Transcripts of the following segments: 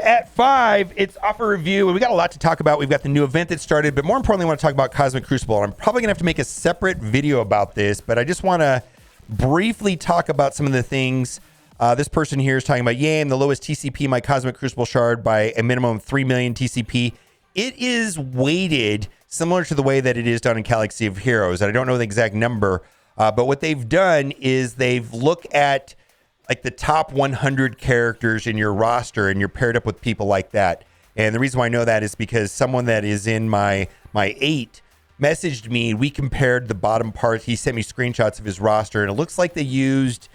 at 5, it's offer review, and we got a lot to talk about. We've got the new event that started, but more importantly, I want to talk about Cosmic Crucible. And I'm probably going to have to make a separate video about this, but I just want to briefly talk about some of the things. This person here is talking about, yay, I'm the lowest TCP, my Cosmic Crucible shard by a minimum of 3 million TCP. It is weighted similar to the way that it is done in Galaxy of Heroes. And I don't know the exact number, but what they've done is they've looked at like the top 100 characters in your roster, and you're paired up with people like that. And the reason why I know that is because someone that is in my 8 messaged me. We compared the bottom part. He sent me screenshots of his roster, and it looks like they used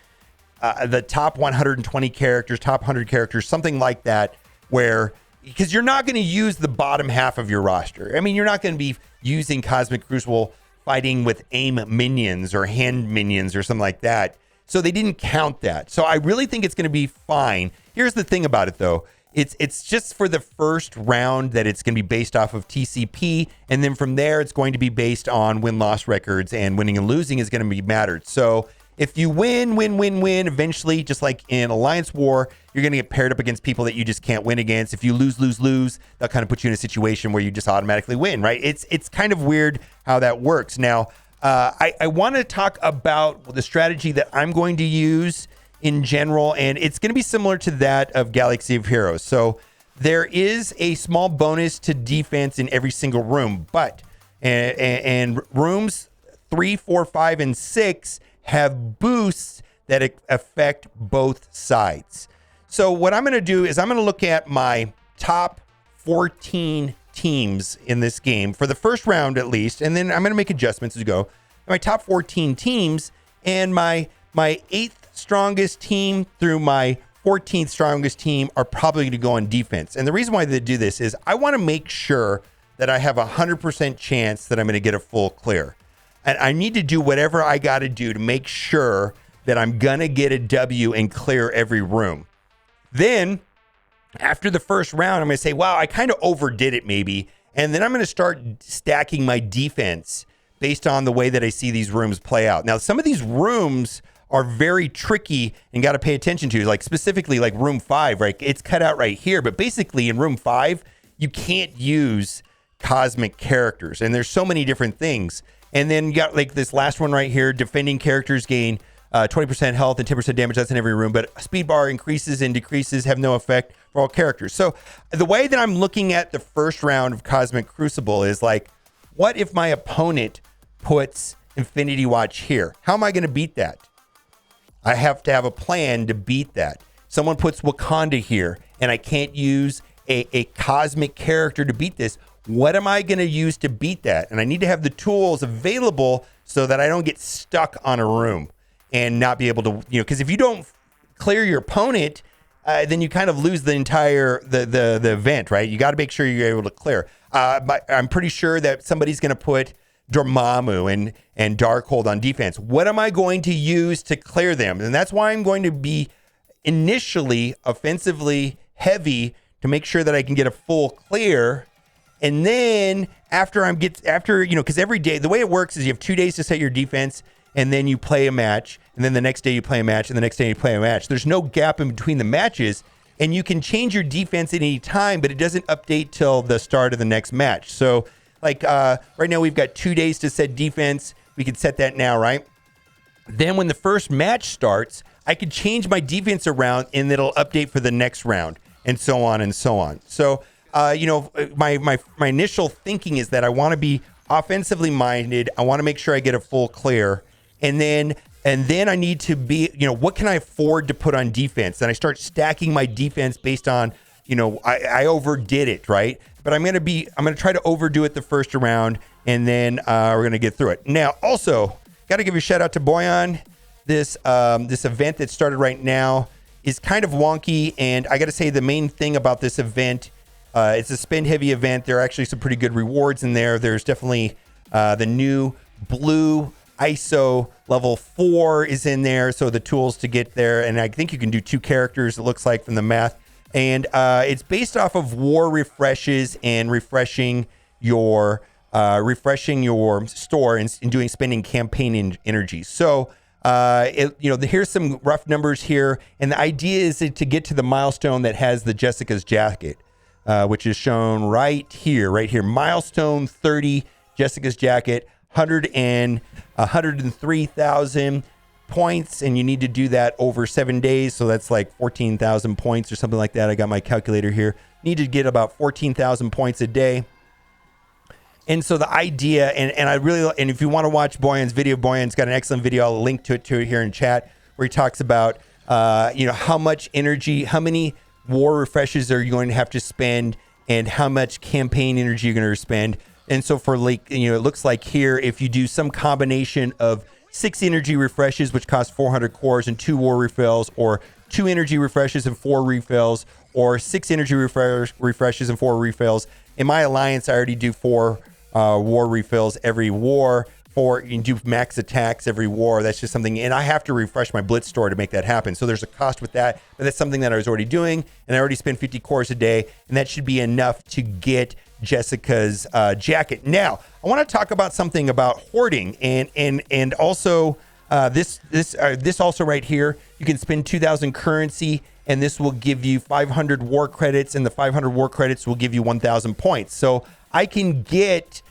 the top 120 characters, top 100 characters, something like that, where, because you're not going to use the bottom half of your roster. I mean, you're not going to be using Cosmic Crucible fighting with aim minions or hand minions or something like that. So they didn't count that. So I really think it's going to be fine. Here's the thing about it, though. It's just for the first round that it's going to be based off of TCP. And then from there, it's going to be based on win-loss records, and winning and losing is going to be mattered. So if you win, eventually, just like in Alliance War, you're going to get paired up against people that you just can't win against. If you lose, they'll kind of put you in a situation where you just automatically win, right? It's kind of weird how that works. Now, I want to talk about the strategy that I'm going to use in general, and it's going to be similar to that of Galaxy of Heroes. So there is a small bonus to defense in every single room, but and rooms 3, 4, 5, and 6 have boosts that affect both sides. So what I'm going to do is I'm going to look at my top 14 teams in this game for the first round at least, and then I'm going to make adjustments as we go. My top 14 teams, and my 8th strongest team through my 14th strongest team are probably going to go on defense. And the reason why they do this is I want to make sure that I have a 100% chance that I'm going to get a full clear. And I need to do whatever I got to do to make sure that I'm going to get a W and clear every room. Then after the first round, I'm going to say, wow, I kind of overdid it maybe. And then I'm going to start stacking my defense based on the way that I see these rooms play out. Now, some of these rooms are very tricky and got to pay attention to, like specifically like room 5, right? It's cut out right here. But basically in room 5, you can't use cosmic characters. And there's so many different things. And then you got like this last one right here, defending characters gain 20% health and 10% damage. That's in every room, but speed bar increases and decreases have no effect for all characters. So the way that I'm looking at the first round of Cosmic Crucible is like, what if my opponent puts Infinity Watch here? How am I going to beat that? I have to have a plan to beat that. Someone puts Wakanda here, and I can't use a cosmic character to beat this. What am I going to use to beat that? And I need to have the tools available so that I don't get stuck on a room and not be able to, because if you don't clear your opponent, then you kind of lose the entire the event, right? You got to make sure you're able to clear. But I'm pretty sure that somebody's going to put Dormammu and Darkhold on defense. What am I going to use to clear them? And that's why I'm going to be initially offensively heavy to make sure that I can get a full clear. And then after because every day, the way it works is you have 2 days to set your defense, and then you play a match, and then the next day you play a match, and the next day you play a match. There's no gap in between the matches, and you can change your defense at any time, but it doesn't update till the start of the next match. So like right now we've got 2 days to set defense. We can set that now, right? Then when the first match starts, I could change my defense around, and it'll update for the next round, and so on and so on. So, my initial thinking is that I want to be offensively minded. I want to make sure I get a full clear. And then I need to be, what can I afford to put on defense? And I start stacking my defense based on, I overdid it, right? But I'm going to try to overdo it the first round, and then we're going to get through it. Now, also, got to give a shout out to Boyan. This event that started right now is kind of wonky, and I got to say the main thing about this event, it's a spend heavy event. There are actually some pretty good rewards in there. There's definitely the new blue ISO level 4 is in there, so the tools to get there, and I think you can do 2 characters, it looks like, from the math. And it's based off of war refreshes and refreshing your store and spending campaign energy. So Here's some rough numbers here. And the idea is to get to the milestone that has the Jessica's jacket, which is shown right here. Milestone 30, Jessica's jacket, 103,000 points. And you need to do that over 7 days. So that's like 14,000 points or something like that. I got my calculator here. Need to get about 14,000 points a day. And so the idea, and if you want to watch Boyan's video, Boyan's got an excellent video. I'll link to it here in chat, where he talks about, how much energy, how many war refreshes are you going to have to spend, and how much campaign energy you're going to spend. And so for it looks like here, if you do some combination of 6 energy refreshes, which cost 400 cores, and 2 war refills, or 2 energy refreshes and 4 refills, or 6 energy refreshes and 4 refills. In my alliance, I already do 4 war refills every war. You can do max attacks every war. That's just something, and I have to refresh my blitz store to make that happen. So there's a cost with that, but that's something that I was already doing, and I already spend 50 cores a day, and that should be enough to get Jessica's jacket. Now, I want to talk about something about hoarding, and also this also right here. You can spend 2,000 currency, and this will give you 500 war credits, and the 500 war credits will give you 1,000 points. So I can get,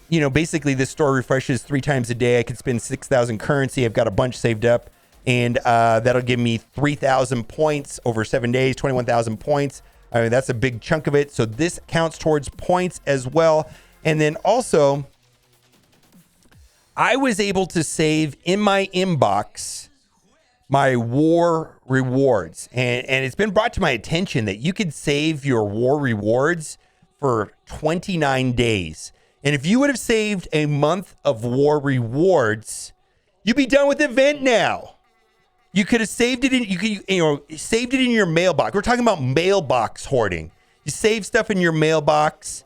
basically this store refreshes 3 times a day. I could spend 6,000 currency. I've got a bunch saved up, and that'll give me 3,000 points over 7 days, 21,000 points. I mean, that's a big chunk of it. So this counts towards points as well. And then also, I was able to save in my inbox my war rewards. And it's been brought to my attention that you could save your war rewards for 29 days. And if you would have saved a month of war rewards, you'd be done with the event now. You could have saved it saved it in your mailbox. We're talking about mailbox hoarding. You save stuff in your mailbox,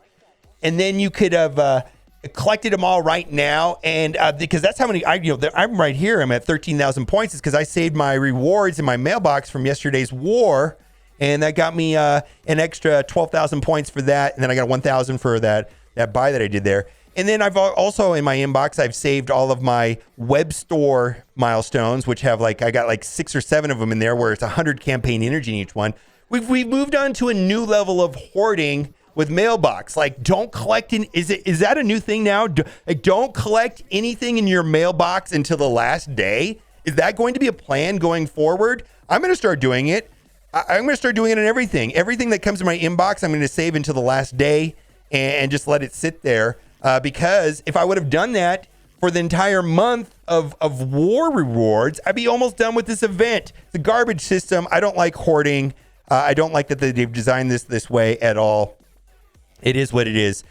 and then you could have collected them all right now. And because that's how many I'm right here. I'm at 13,000 points. It's because I saved my rewards in my mailbox from yesterday's war. And that got me an extra 12,000 points for that. And then I got 1,000 for that buy that I did there. And then I've also in my inbox, I've saved all of my web store milestones, which have I got 6 or 7 of them in there, where it's 100 campaign energy in each one. We've moved on to a new level of hoarding with mailbox. Don't collect is that a new thing now? Don't collect anything in your mailbox until the last day. Is that going to be a plan going forward? I'm going to start doing it. I'm going to start doing it in everything. Everything that comes in my inbox, I'm going to save until the last day and just let it sit there. Because if I would have done that for the entire month of war rewards, I'd be almost done with this event. It's a garbage system. I don't like hoarding. I don't like that they've designed this way at all. It is what it is.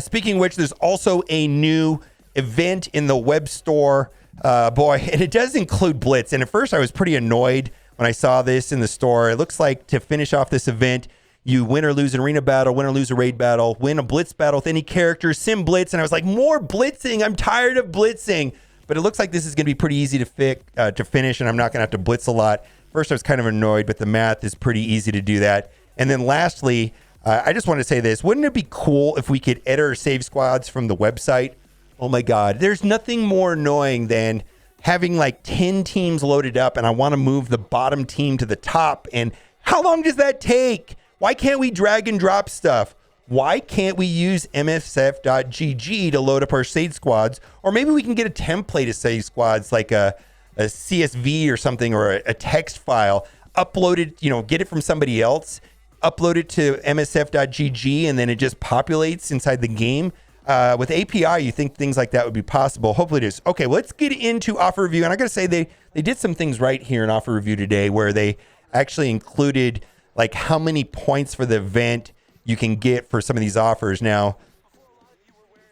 Speaking of which, there's also a new event in the web store. And it does include Blitz. And at first I was pretty annoyed when I saw this in the store. It looks like to finish off this event, you win or lose an arena battle, win or lose a raid battle, win a blitz battle with any character, sim blitz. And I was like, more blitzing. I'm tired of blitzing. But it looks like this is going to be pretty easy to finish, and I'm not going to have to blitz a lot. First, I was kind of annoyed, but the math is pretty easy to do that. And then lastly, I just want to say this. Wouldn't it be cool if we could edit our save squads from the website? Oh my God. There's nothing more annoying than having 10 teams loaded up, and I want to move the bottom team to the top. And how long does that take? Why can't we drag and drop stuff? Why can't we use MSF.gg to load up our save squads? Or maybe we can get a template of save squads, like a CSV or something, or a text file, upload it, get it from somebody else, upload it to MSF.gg, and then it just populates inside the game. With API, you think things like that would be possible. Hopefully it is. Okay, well, let's get into offer review. And I got to say, they did some things right here in offer review today, where they actually included how many points for the event you can get for some of these offers. Now,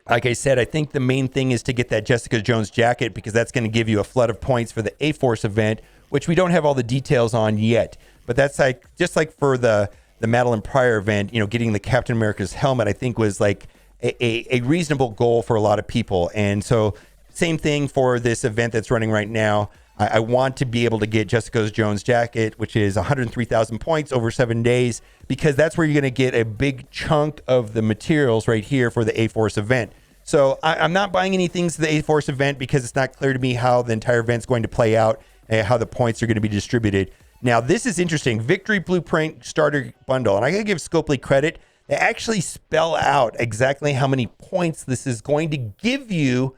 like I said, I think the main thing is to get that Jessica Jones jacket, because that's going to give you a flood of points for the A-Force event, which we don't have all the details on yet. But that's just like for the Madeline Pryor event, getting the Captain America's helmet, I think was a reasonable goal for a lot of people. And so same thing for this event that's running right now. I want to be able to get Jessica Jones jacket, which is 103,000 points over 7 days, because that's where you're going to get a big chunk of the materials right here for the A-Force event. So I'm not buying any things to the A-Force event because it's not clear to me how the entire event's going to play out and how the points are going to be distributed. Now, this is interesting. Victory Blueprint Starter Bundle. And I got to give Scopely credit. They actually spell out exactly how many points this is going to give you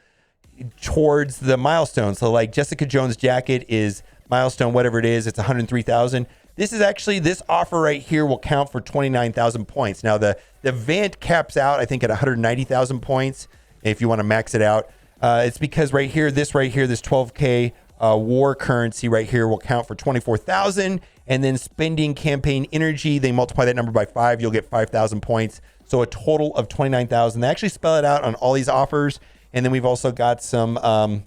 towards the milestone. So like Jessica Jones' jacket is milestone, whatever it is, it's 103,000. This is actually, this offer right here will count for 29,000 points. Now the event caps out, I think, at 190,000 points if you want to max it out. It's because right here, this 12K war currency right here will count for 24,000. And then spending campaign energy, they multiply that number by 5, you'll get 5,000 points. So a total of 29,000. They actually spell it out on all these offers. And then we've also got some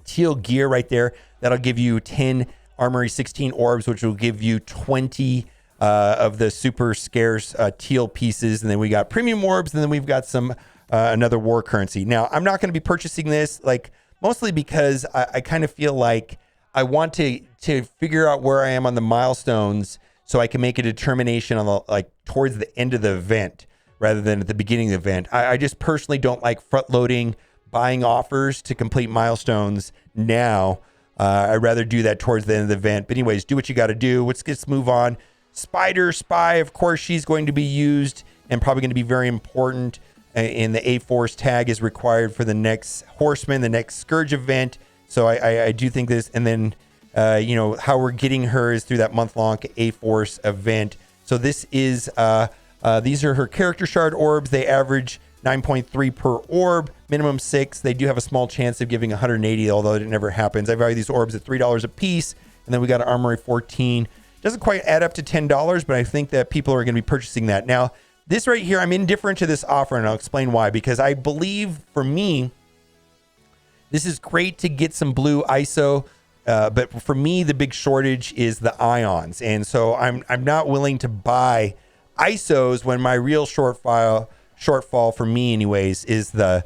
Teal gear right there. That'll give you 10 Armory 16 orbs, which will give you 20 of the super scarce Teal pieces. And then we got premium orbs. And then we've got some another war currency. Now, I'm not going to be purchasing this, like mostly because I kind of feel like I want to figure out where I am on the milestones so I can make a determination on the, like towards the end of the event rather than at the beginning of the event. I just personally don't like front loading buying offers to complete milestones now. I'd rather do that towards the end of the event. But anyways, do what you got to do. Let's move on. Spider Spy, of course, she's going to be used and probably going to be very important. And the A-Force tag is required for the next Horseman, the next Scourge event. So I do think this. And then, how we're getting her is through that month-long A-Force event. So this is, these are her character shard orbs. They average 9.3 per orb, minimum 6. They do have a small chance of giving 180, although it never happens. I value these orbs at $3 a piece. And then we got an Armory 14. Doesn't quite add up to $10, but I think that people are going to be purchasing that. Now, this right here, I'm indifferent to this offer, and I'll explain why. Because I believe, for me, this is great to get some blue ISO. But for me, the big shortage is the ions. And so I'm not willing to buy ISOs when my real shortfall for me anyways is the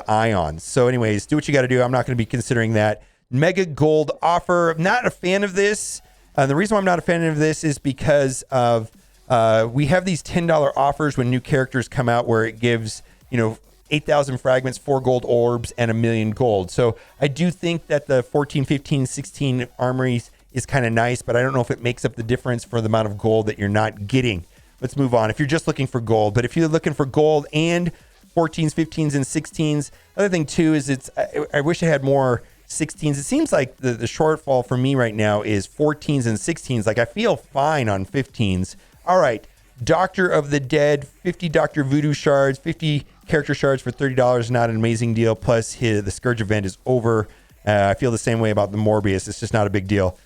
ions. So anyways, do what you got to do. I'm not going to be considering that. Mega Gold offer. I'm not a fan of this. The reason why I'm not a fan of this is because of we have these $10 offers when new characters come out where it gives, 8,000 fragments, 4 gold orbs, and 1,000,000 gold. So I do think that the 14, 15, 16 armories is kind of nice, but I don't know if it makes up the difference for the amount of gold that you're not getting. Let's move on. If you're just looking for gold, but if you're looking for gold and 14s, 15s, and 16s, other thing too is I wish I had more 16s. It seems like the shortfall for me right now is 14s and 16s. Like I feel fine on 15s. All right. Doctor of the Dead, 50 Dr. Voodoo shards, 50 character shards for $30. Not an amazing deal. Plus the Scourge event is over. I feel the same way about the Morbius. It's just not a big deal.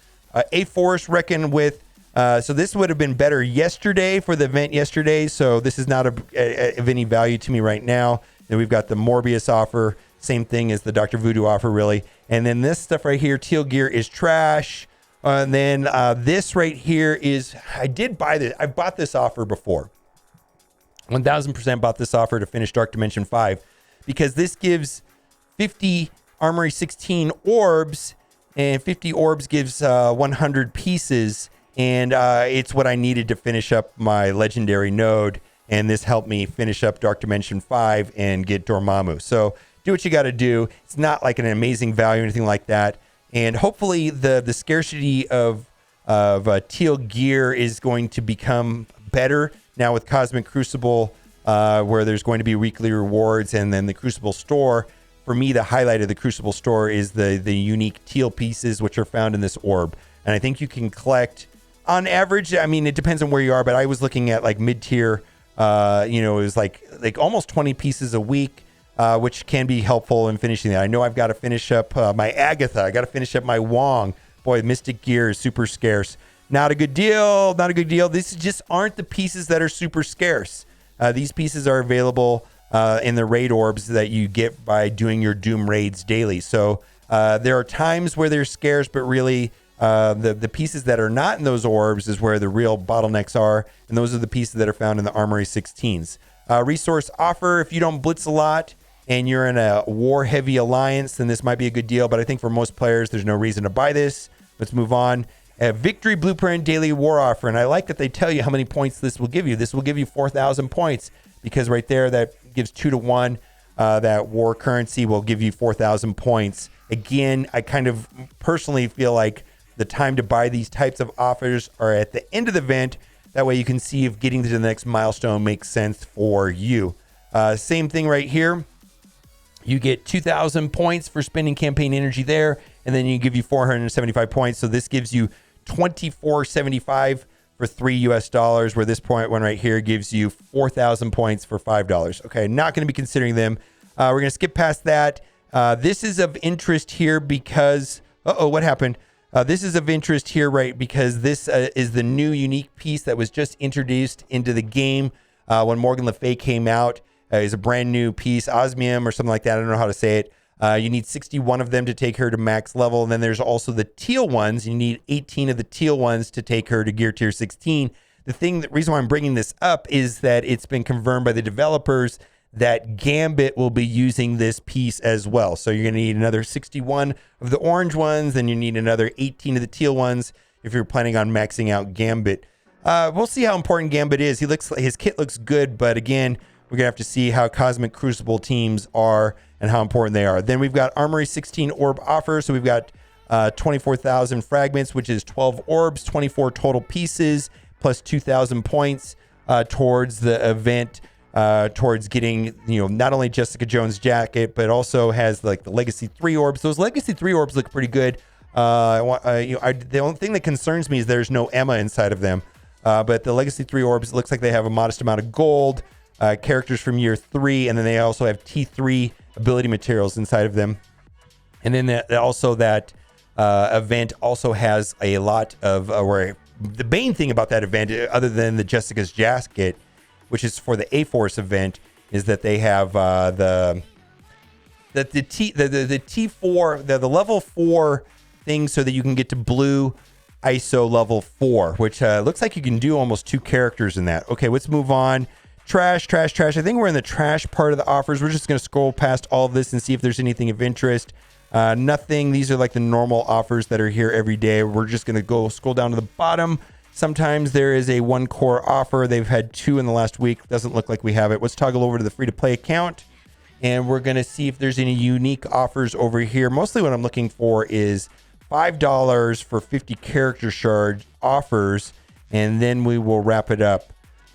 A-Force reckon with, so this would have been better yesterday for the event yesterday. So this is not of any value to me right now. Then we've got the Morbius offer. Same thing as the Dr. Voodoo offer, really. And then this stuff right here, Teal gear, is trash. And then this right here is, I did buy this. I bought this offer before. 1,000% bought this offer to finish Dark Dimension 5 because this gives 50 Armory 16 orbs, and 50 orbs gives 100 pieces. And it's what I needed to finish up my legendary node. And this helped me finish up Dark Dimension 5 and get Dormammu. So do what you got to do. It's not like an amazing value or anything like that. And hopefully the scarcity of Teal gear is going to become better now with Cosmic Crucible, where there's going to be weekly rewards, and then the Crucible store. For me, the highlight of the Crucible store is the unique Teal pieces, which are found in this orb. And I think you can collect, on average, I mean, it depends on where you are, but I was looking at like mid-tier, it was like almost 20 pieces a week. Which can be helpful in finishing that. I know I've got to finish up my Agatha. I got to finish up my Wong. Boy, Mystic Gear is super scarce. Not a good deal. Not a good deal. These just aren't the pieces that are super scarce. These pieces are available in the raid orbs that you get by doing your Doom raids daily. So there are times where they're scarce, but really the pieces that are not in those orbs is where the real bottlenecks are. And those are the pieces that are found in the Armory 16s. Resource offer, if you don't blitz a lot, and you're in a war-heavy alliance, then this might be a good deal. But I think for most players, there's no reason to buy this. Let's move on. Victory Blueprint Daily War Offer. And I like that they tell you how many points this will give you. This will give you 4,000 points because right there, that gives 2 to 1. That war currency will give you 4,000 points. Again, I kind of personally feel like the time to buy these types of offers are at the end of the event. That way you can see if getting to the next milestone makes sense for you. Same thing right here. You get 2,000 points for spending campaign energy there, and then you give you 475 points. So this gives you 2475 for $3 where this point one right here gives you 4,000 points for $5. Okay, not going to be considering them. We're going to skip past that. This is of interest here because, what happened? This is of interest here, right? Because this is the new unique piece that was just introduced into the game when Morgan Le Fay came out. Is a brand new piece, osmium or something like that. I don't know how to say it. You need 61 of them to take her to max level. And then there's also the teal ones. You need 18 of the teal ones to take her to gear tier 16. The reason why I'm bringing this up is that it's been confirmed by the developers that Gambit will be using this piece as well. So you're going to need another 61 of the orange ones. Then you need another 18 of the teal ones if you're planning on maxing out Gambit. We'll see how important Gambit is. His kit looks good, but again, we're going to have to see how Cosmic Crucible teams are and how important they are. Then we've got Armory 16 orb offer. So we've got 24,000 fragments, which is 12 orbs, 24 total pieces, plus 2,000 points towards the event, towards getting, not only Jessica Jones' jacket, but also has like the Legacy 3 orbs. Those Legacy 3 orbs look pretty good. The only thing that concerns me is there's no Emma inside of them. But the Legacy 3 orbs, it looks like they have a modest amount of gold. Characters from year 3, and then they also have T3 ability materials inside of them. And then that event also has a lot of where the main thing about that event, other than the Jessica's jacket, which is for the A-Force event, is that they have the T4, the level 4 thing, so that you can get to blue ISO level 4, which looks like you can do almost 2 characters in that. Okay, let's move on. Trash. I think we're in the trash part of the offers. We're just going to scroll past all of this and see if there's anything of interest. Nothing. These are like the normal offers that are here every day. We're just going to go scroll down to the bottom. Sometimes there is a 1 core offer. They've had 2 in the last week. Doesn't look like we have it. Let's toggle over to the free-to-play account, and we're going to see if there's any unique offers over here. Mostly what I'm looking for is $5 for 50 character shard offers, and then we will wrap it up.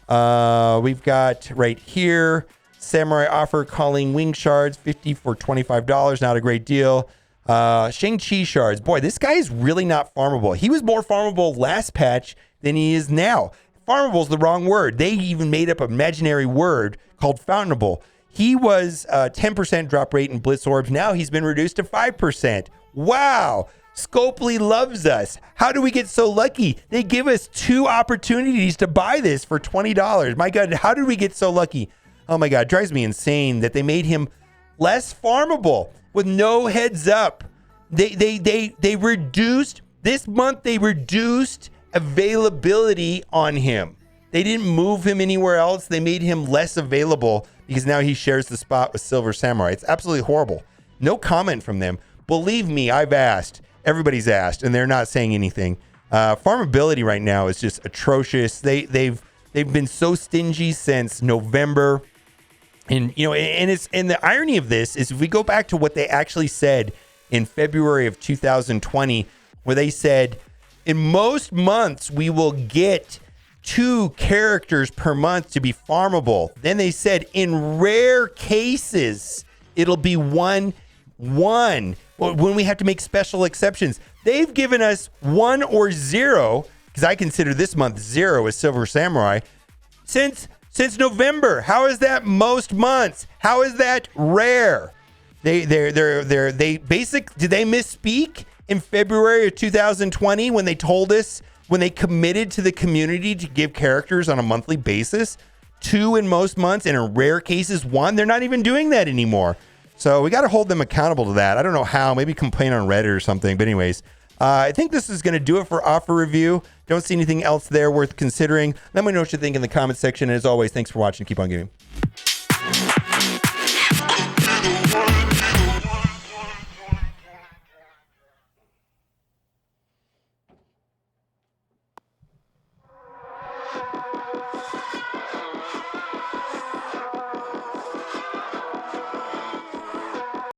We've got right here Samurai offer calling wing shards 50 for $25. Not a great deal. Shang-Chi shards. Boy, this guy is really not farmable. He was more farmable last patch than he is now. Farmable is the wrong word. They even made up an imaginary word called fountainable. He was 10% drop rate in blitz orbs. Now he's been reduced to 5%. Wow. Scopely loves us. How do we get so lucky? They give us 2 opportunities to buy this for $20. My God, how did we get so lucky? Oh my God, it drives me insane that they made him less farmable with no heads up. They reduced this month. They reduced availability on him. They didn't move him anywhere else. They made him less available because now he shares the spot with Silver Samurai. It's absolutely horrible. No comment from them. Believe me, I've asked. Everybody's asked, and they're not saying anything. Farmability right now is just atrocious. They've been so stingy since November, and the irony of this is if we go back to what they actually said in February of 2020, where they said in most months we will get 2 characters per month to be farmable. Then they said in rare cases it'll be one. When we have to make special exceptions. They've given us 1 or 0, because I consider this month 0 as Silver Samurai, since November. How is that most months? How is that rare? Did they misspeak in February of 2020 when they told us, when they committed to the community to give characters on a monthly basis? 2 in most months, and in rare cases 1. They're not even doing that anymore. So we got to hold them accountable to that. I don't know how. Maybe complain on Reddit or something. But anyways, I think this is going to do it for offer review. Don't see anything else there worth considering. Let me know what you think in the comment section. And as always, thanks for watching. Keep on gaming.